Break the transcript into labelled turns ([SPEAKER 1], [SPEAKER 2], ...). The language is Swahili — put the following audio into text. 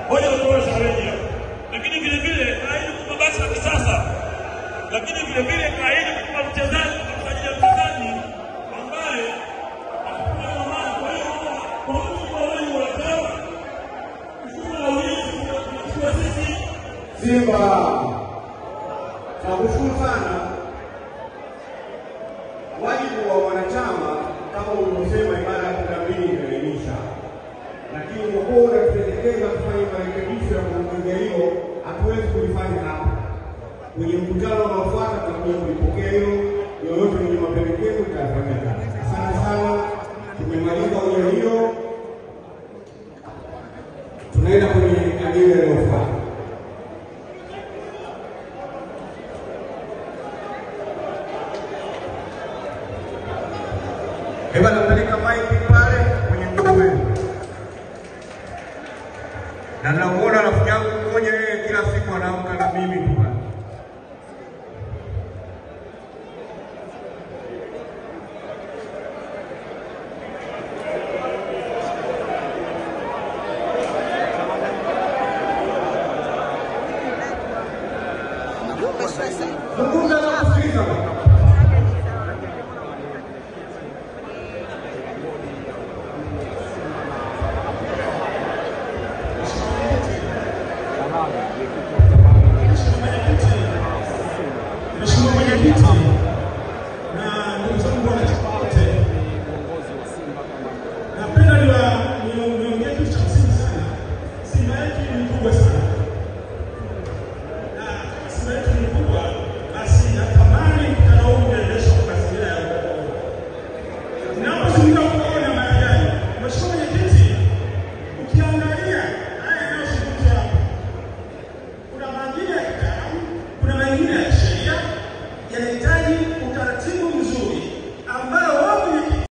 [SPEAKER 1] Hoja kutosha wewe. Lakini vile vile kaidi kwa basi la kisasa. Lakini vile vile kaidi kwa mchezaji mchezaji ambaye anakuwa maana kwa hiyo kwa wale wanataka kusema ulinzi kwa sisi
[SPEAKER 2] Simba. Nakushukuru sana. Wajibu wa wanachama kama ulivyosema ibara ya 12 inaelimisha. Lakini kwa unapendekeza kufanya marekebisho ya kuongeza hiyo, hatuwezi kulifanya hapa. Kwenye mkutano unaofuata tutakuja kulipokea hilo, yoyote mwenye mapendekezo tutafanya kazi. Asante sana. Tumemaliza hoja hiyo. Tunaenda kwenye ajenda inayofuata. Eba napeleka mic pale kwenye ndugu wenu. Na namuona rafiki yangu mmoja yeye kila siku anaamka na mimi